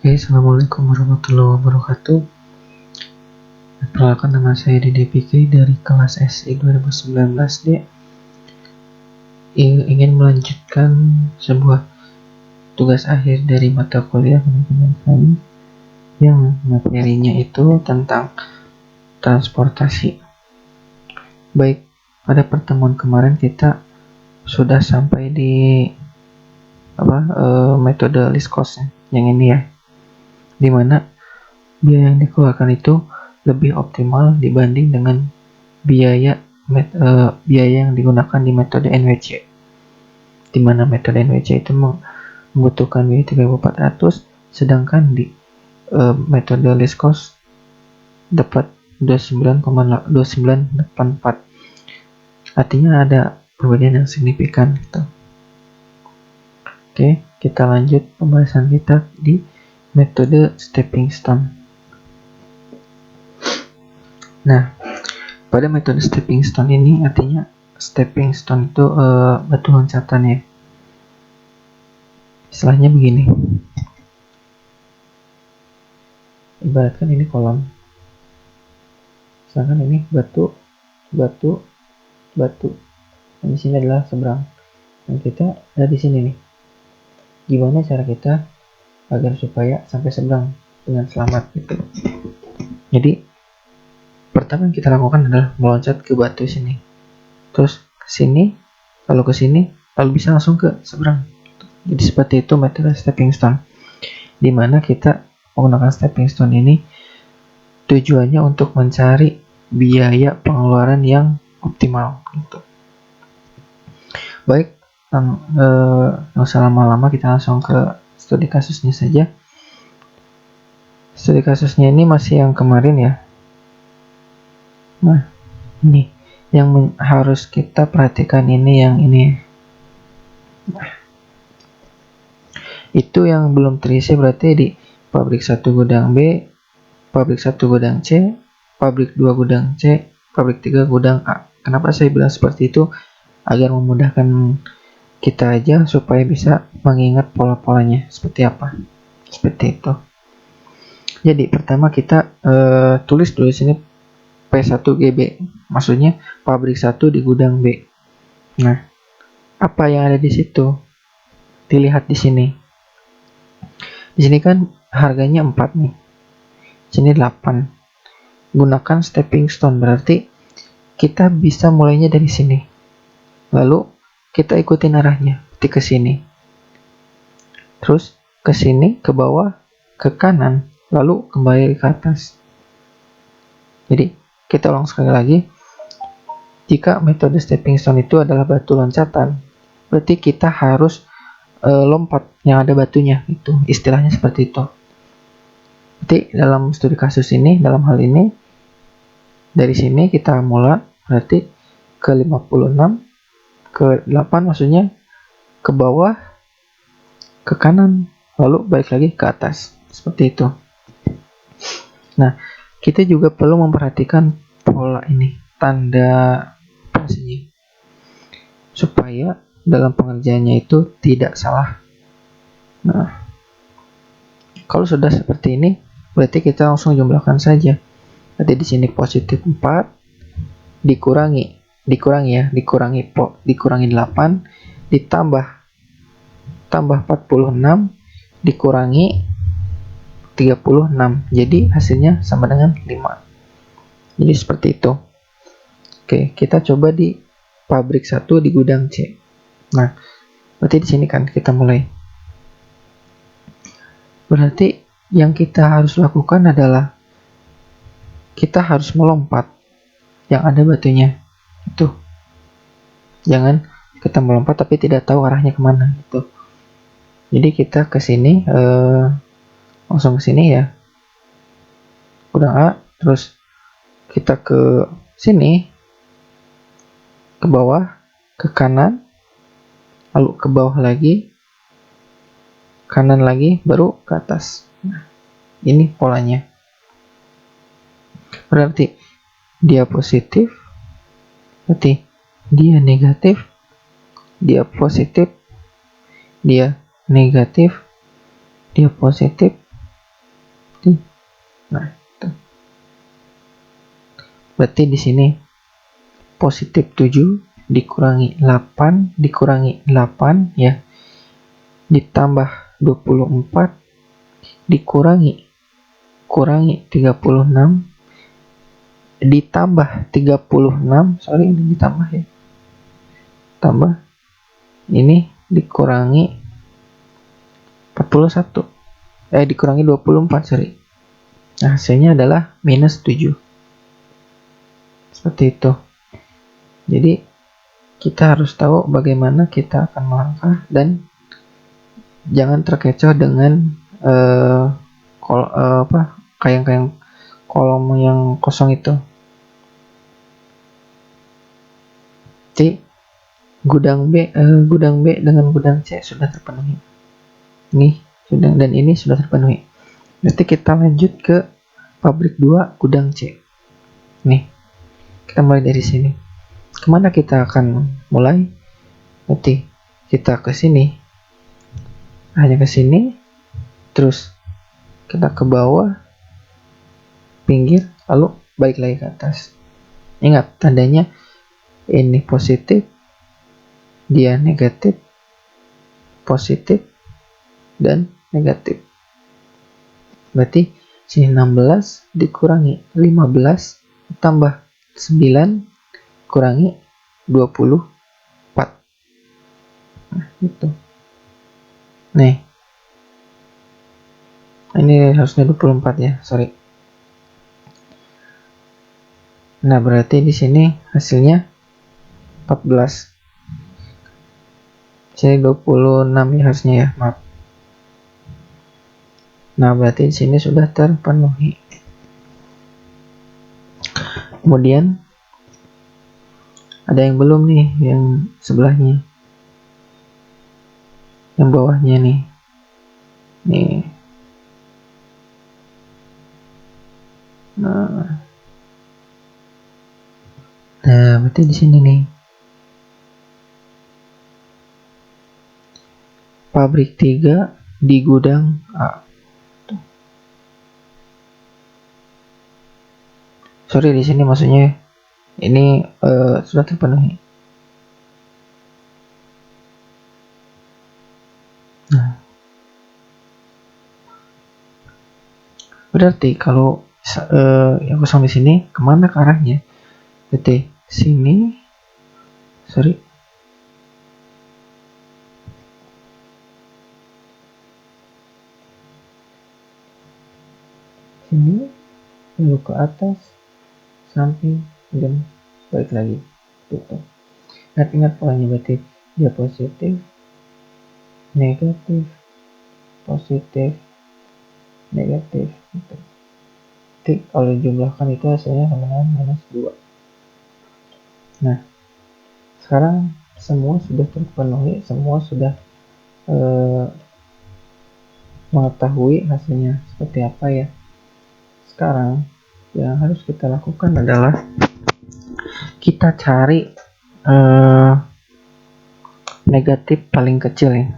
Assalamualaikum warahmatullahi wabarakatuh. Perkenalkan, nama saya Dede Fikri dari kelas SI 2019D. Ingin melanjutkan sebuah tugas akhir dari mata kuliah manajemen sains yang materinya itu tentang transportasi. Baik, pada pertemuan kemarin kita sudah sampai di metode least cost yang ini ya, dimana biaya yang dikeluarkan itu lebih optimal dibanding dengan biaya yang digunakan di metode NWC, di mana metode NWC itu membutuhkan biaya 3.400, sedangkan di metode least cost dapat 29,2984. Artinya ada perbedaan yang signifikan gitu. Oke, kita lanjut pembahasan kita di metode stepping stone. Nah, pada metode stepping stone ini artinya stepping stone itu batu loncatan ya. Istilahnya begini. Ibaratkan ini kolam. Sedangkan ini batu. Dan di sini adalah seberang. Dan kita ada di sini nih. Gimana cara kita agar supaya sampai seberang dengan selamat gitu. Jadi pertama yang kita lakukan adalah meloncat ke batu sini, terus ke sini, lalu ke sini, lalu bisa langsung ke seberang. Jadi seperti itu metode stepping stone, dimana kita menggunakan stepping stone ini tujuannya untuk mencari biaya pengeluaran yang optimal gitu. Baik, nggak usah lama-lama, kita langsung ke studi kasusnya saja. Studi kasusnya ini masih yang kemarin ya. Nah, ini yang harus kita perhatikan, ini yang ini. Nah, itu yang belum terisi berarti di pabrik 1 gudang B, pabrik 1 gudang C, pabrik 2 gudang C, pabrik 3 gudang A. Kenapa saya bilang seperti itu? Agar memudahkan kita aja supaya bisa mengingat pola-polanya seperti apa. Seperti itu. Jadi pertama kita tulis dulu sini P1GB, maksudnya pabrik 1 di gudang B. Nah, apa yang ada di situ? Dilihat di sini. Di sini kan harganya 4 nih. Sini 8. Gunakan stepping stone, berarti kita bisa mulainya dari sini. Lalu kita ikutin arahnya, ke sini. Terus ke sini, ke bawah, ke kanan, lalu kembali ke atas. Jadi kita ulang sekali lagi. Jika metode stepping stone itu adalah batu loncatan, berarti kita harus lompat yang ada batunya, itu istilahnya seperti itu. Berarti dalam studi kasus ini, dalam hal ini, dari sini kita mulai, berarti ke 56, ke 8 maksudnya, ke bawah, ke kanan, lalu balik lagi ke atas, seperti itu. Nah, kita juga perlu memperhatikan pola ini, tanda posisi, supaya dalam pengerjaannya itu tidak salah. Nah, kalau sudah seperti ini, berarti kita langsung jumlahkan saja. Berarti di sini positif 4 dikurangi 8 ditambah 46 dikurangi 36. Jadi hasilnya sama dengan 5. Jadi seperti itu. Oke, kita coba di pabrik 1 di gudang C. Nah, berarti di sini kan kita mulai. Berarti yang kita harus lakukan adalah kita harus melompat yang ada batunya. Itu. Jangan kita melompat tapi tidak tahu arahnya kemana gitu. Jadi kita ke sini, langsung ke sini ya. Gudang A, terus kita ke sini, ke bawah, ke kanan, lalu ke bawah lagi, kanan lagi, baru ke atas. Nah, ini polanya. Berarti dia positif, berarti dia negatif, dia positif, dia negatif, dia positif, Nah, itu. Berarti di sini positif 7 dikurangi 8 dikurangi 8 ya, ditambah 24 dikurangi 36 ditambah 36, sorry ini ditambah ya, tambah ini dikurangi 41, dikurangi 24, sorry. Nah, hasilnya adalah minus 7. Seperti itu. Jadi kita harus tahu bagaimana kita akan melangkah dan jangan terkecoh dengan kayang-kayang kolom yang kosong itu. C, gudang B dengan gudang C sudah terpenuhi. Ini sudah, dan ini sudah terpenuhi. Berarti kita lanjut ke pabrik 2 gudang C. Nih, kita mulai dari sini. Kemana kita akan mulai? Berarti kita ke sini, hanya ke sini, terus kita ke bawah, pinggir, lalu balik lagi ke atas. Ingat, tandanya ini positif, dia negatif, positif, dan negatif. Berarti sini 16 dikurangi 15 tambah 9 kurangi 24. Nah, itu. Nih. Ini harusnya 24 ya, sorry. Nah, berarti di sini hasilnya 14. Sini 26 ya harusnya ya, maaf. Nah, berarti di sini sudah terpenuhi. Kemudian ada yang belum nih, yang sebelahnya, yang bawahnya nih. Nih. Nah, berarti di sini nih. Pabrik 3 di gudang A. Sorry, di sini maksudnya ini sudah terpenuhi. Nah, berarti kalau yang kosong di sini kemana ke arahnya? Berarti sini, sorry, sini, lalu ke atas, samping, dan balik lagi, tutup. Ingat polanya, berarti dia positif, negatif, positif, negatif, gitu. Jadi kalau dijumlahkan itu hasilnya sama dengan minus 2. Nah, sekarang semua sudah terpenuhi, semua sudah mengetahui hasilnya seperti apa ya. Sekarang yang harus kita lakukan adalah kita cari negatif paling kecil ya.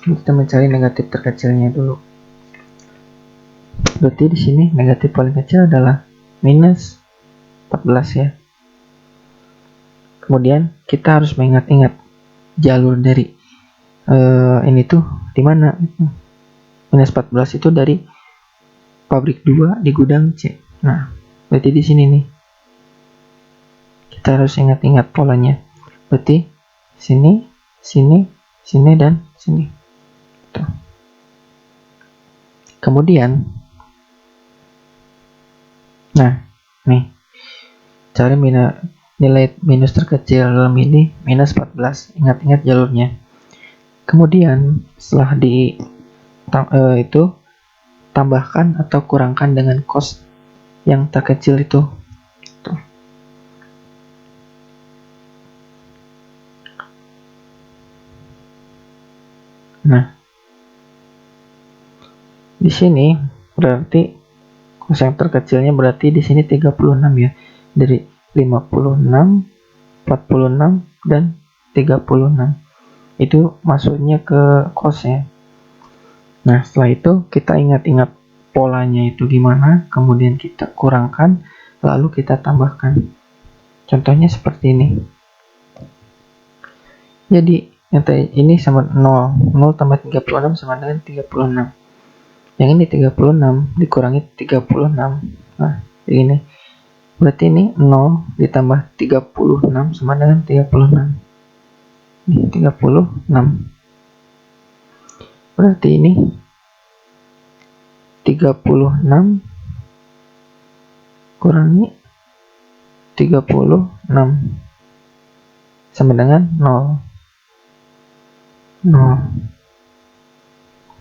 Kita mencari negatif terkecilnya dulu. Berarti di sini negatif paling kecil adalah minus 14 ya. Kemudian kita harus mengingat-ingat jalur dari ini tuh di mana? Minus 14 itu dari pabrik 2 di gudang C. Nah, berarti di sini nih. Kita harus ingat-ingat polanya. Berarti sini, sini, sini, dan sini. Tuh. Kemudian, nah, nih, cari nilai minus terkecil dalam ini minus 14. Ingat-ingat jalurnya. Kemudian, setelah itu tambahkan atau kurangkan dengan cos yang terkecil itu. Tuh. Nah, di sini berarti cos yang terkecilnya berarti di sini 36 ya. Dari 56, 46, dan 36. Itu masuknya ke cos ya. Nah, setelah itu kita ingat-ingat polanya itu gimana, kemudian kita kurangkan, lalu kita tambahkan. Contohnya seperti ini. Jadi yang ini sama 0, 0 tambah 36 sama dengan 36. Yang ini 36 dikurangi 36. Nah, ini berarti ini 0 ditambah 36 sama dengan 36. Ini 36. Berarti ini 36 kurangi 36 sama dengan 0.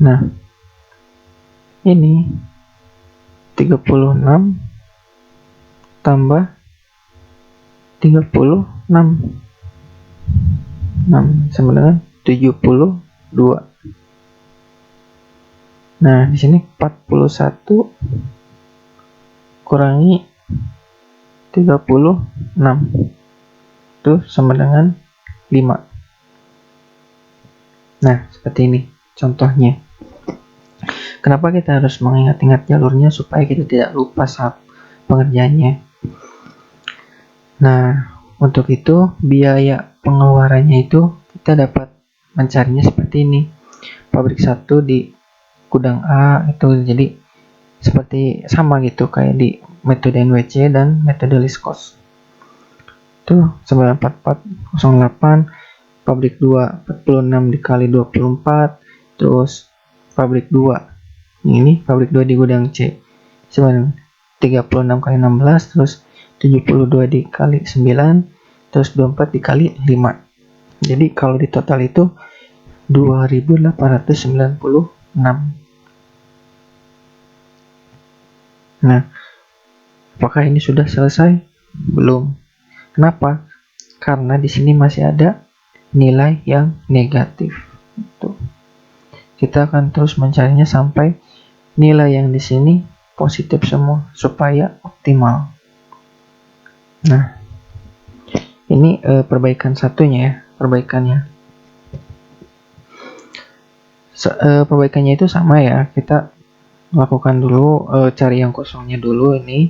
Nah, ini 36 tambah 36 sama dengan 72. Nah, di sini 41 kurangi 36 itu sama dengan 5. Nah, seperti ini contohnya. Kenapa kita harus mengingat-ingat jalurnya supaya kita tidak lupa saat pengerjaannya. Nah, untuk itu biaya pengeluarannya itu kita dapat mencarinya seperti ini. Pabrik 1 di gudang A itu jadi seperti sama gitu kayak di metode NWC dan metode least cost. Itu 94408, pabrik 2 46 dikali 24, terus pabrik 2 ini pabrik 2 di gudang C 36 kali 16, terus 72 dikali 9, terus 24 dikali 5. Jadi kalau di total itu 2896. Nah, apakah ini sudah selesai? Belum. Kenapa? Karena di sini masih ada nilai yang negatif. Tuh. Kita akan terus mencarinya sampai nilai yang di sini positif semua supaya optimal. Nah, ini perbaikan satunya ya, perbaikannya. Perbaikannya itu sama ya, kita lakukan dulu cari yang kosongnya dulu ini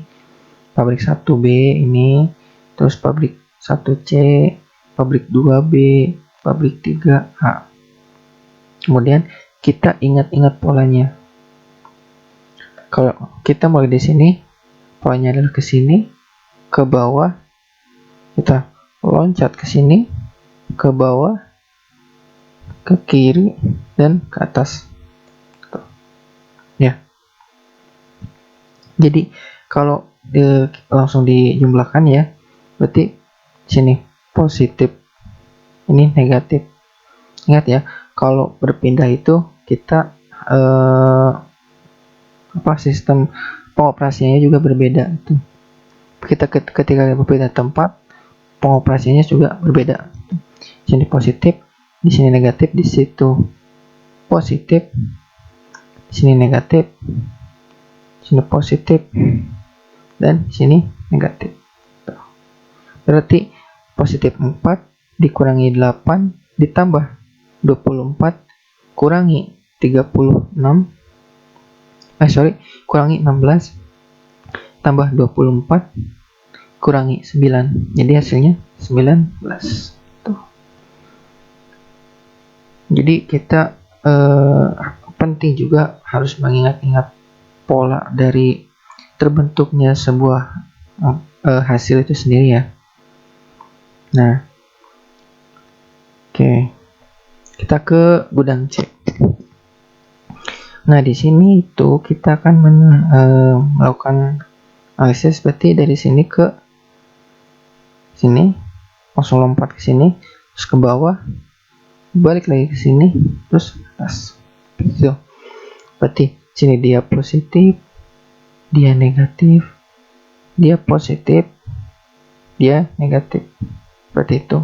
pabrik 1B ini, terus pabrik 1C, pabrik 2B, pabrik 3A. Kemudian kita ingat-ingat polanya. Kalau kita mulai di sini, polanya adalah ke sini, ke bawah, kita loncat ke sini, ke bawah, ke kiri, dan ke atas. Ya. Jadi kalau langsung dijumlahkan ya, berarti sini positif, ini negatif. Ingat ya, kalau berpindah itu kita sistem pengoperasiannya juga berbeda. Kita ketika berpindah tempat, pengoperasiannya juga berbeda. Sini positif, di sini negatif, di situ positif, di sini negatif, sini positif, dan sini negatif. Berarti positif 4 dikurangi 8 ditambah 24 kurangi 36, kurangi 16 tambah 24 kurangi 9, jadi hasilnya 19. Tuh. Jadi kita penting juga harus mengingat-ingat pola dari terbentuknya sebuah hasil itu sendiri ya. Nah, oke. Kita ke gudang C. Nah, di sini itu kita akan melakukan analisis, berarti dari sini ke sini, langsung lompat ke sini, terus ke bawah, balik lagi ke sini, terus atas. Gitu. Berarti sini dia positif, dia negatif, dia positif, dia negatif. Seperti itu.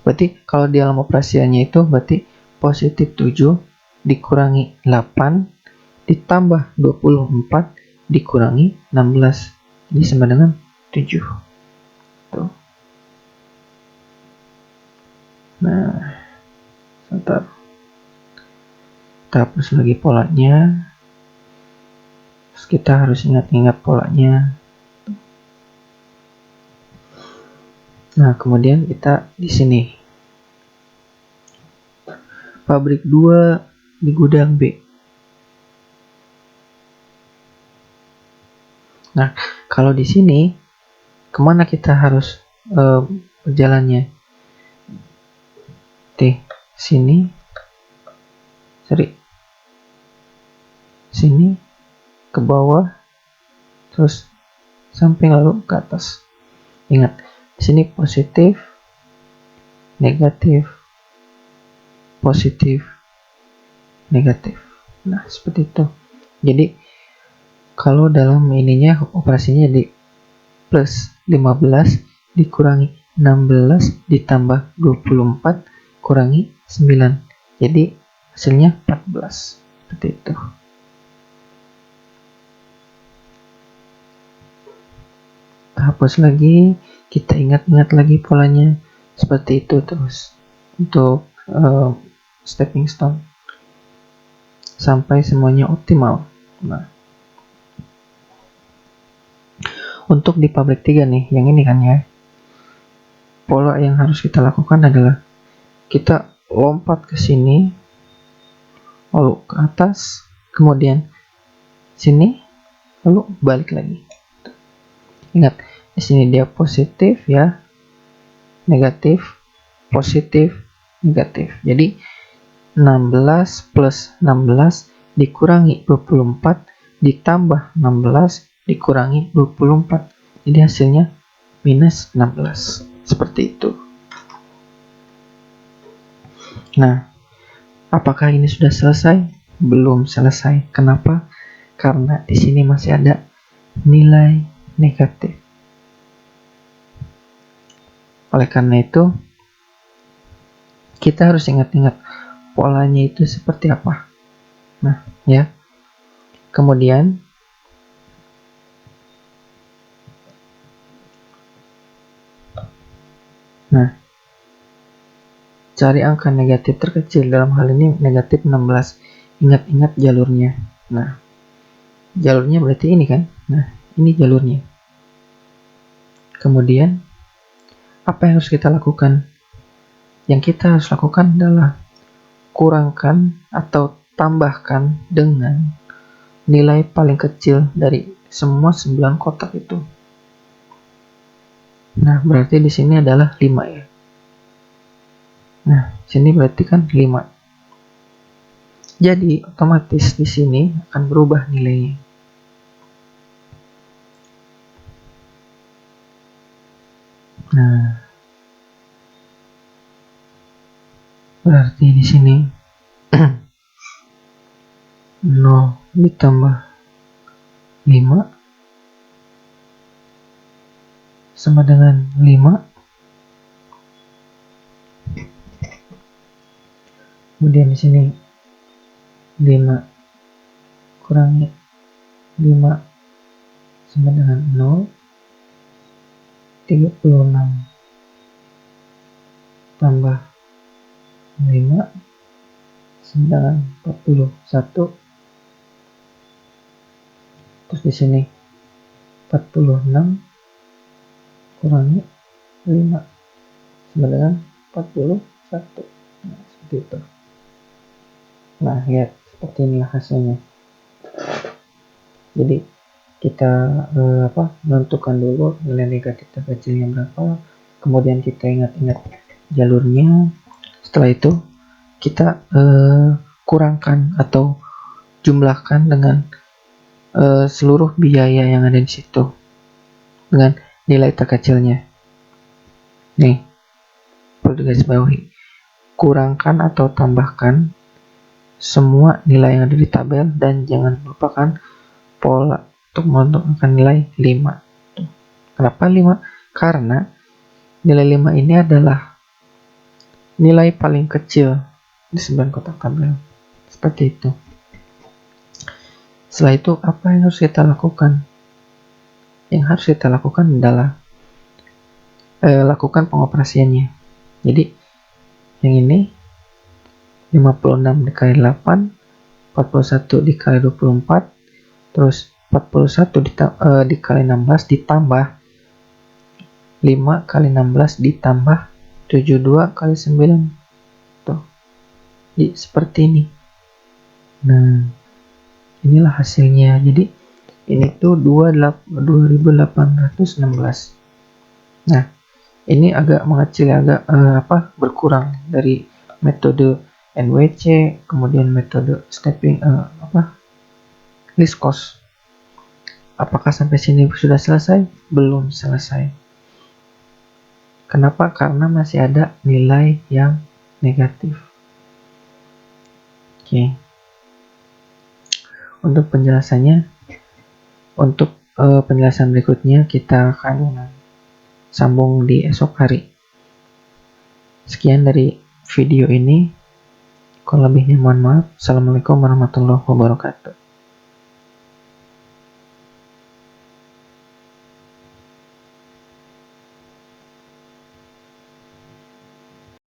Berarti kalau di dalam operasiannya itu berarti positif 7 dikurangi 8 ditambah 24 dikurangi 16. Jadi sama dengan 7. Tuh. Nah, sebentar. Kita hapus lagi polanya. Terus kita harus ingat-ingat polanya. Nah, kemudian kita di sini. Pabrik 2 di gudang B. Nah, kalau di sini kemana kita harus berjalannya? Sini, sini ke bawah, terus samping lalu ke atas. Ingat, di sini positif, negatif, positif, negatif. Nah, seperti itu. Jadi kalau dalam ininya operasinya di plus 15 dikurangi 16 ditambah 24 kurangi 9. Jadi hasilnya 14. Seperti itu. Hapus lagi, kita ingat-ingat lagi polanya. Seperti itu terus untuk stepping stone sampai semuanya optimal. Nah, untuk di pabrik 3 nih, yang ini kan ya, pola yang harus kita lakukan adalah kita lompat ke sini, lalu ke atas, kemudian sini, lalu balik lagi. Ingat, di sini dia positif ya, negatif, positif, negatif. Jadi 16 plus 16 dikurangi 24 ditambah 16 dikurangi 24. Jadi hasilnya minus 16. Seperti itu. Nah, apakah ini sudah selesai? Belum selesai. Kenapa? Karena di sini masih ada nilai negatif. Oleh karena itu, kita harus ingat-ingat polanya itu seperti apa. Nah, ya. Kemudian cari angka negatif terkecil, dalam hal ini negatif 16. Ingat-ingat jalurnya. Nah, jalurnya berarti ini kan. Nah, ini jalurnya. Kemudian apa yang harus kita lakukan? Yang kita harus lakukan adalah kurangkan atau tambahkan dengan nilai paling kecil dari semua 9 kotak itu. Nah, berarti di sini adalah 5 ya. Nah, sini berarti kan 5. Jadi, otomatis di sini akan berubah nilainya. Nah, berarti di sini 0 ditambah 5 sama dengan 5. Kemudian di sini 5 kurangi 5 sama dengan 0. 36 tambah 5 sama dengan 41. Terus di sini 46 kurangi 5 sama dengan 41. Nah, seperti itu. Nah, lihat seperti inilah hasilnya. Jadi kita menentukan dulu nilai negatif terkecilnya berapa, kemudian kita ingat-ingat jalurnya. Setelah itu kita kurangkan atau jumlahkan dengan seluruh biaya yang ada di situ dengan nilai terkecilnya. Nih, perlu digarisbawahi, kurangkan atau tambahkan semua nilai yang ada di tabel dan jangan lupakan pola untuk menentukan nilai 5. Kenapa 5? Karena nilai 5 ini adalah nilai paling kecil di 9 kotak tabel. Seperti itu. Setelah itu, apa yang harus kita lakukan? Yang harus kita lakukan adalah lakukan pengoperasiannya. Jadi, yang ini 56 dikali 8, 41 dikali 24, terus 41 dikali 16 ditambah 5 kali 16 ditambah 72 kali 9. Tuh. Jadi seperti ini. Nah, inilah hasilnya. Jadi ini tuh 2816. Nah, ini agak mengecil, agak berkurang dari metode NWC, kemudian metode least cost. Apakah sampai sini sudah selesai? Belum selesai. Kenapa? Karena masih ada nilai yang negatif. Oke. Untuk penjelasannya, untuk penjelasan berikutnya kita akan sambung di esok hari. Sekian dari video ini. Kalau lebihnya mohon maaf. Assalamualaikum warahmatullahi wabarakatuh.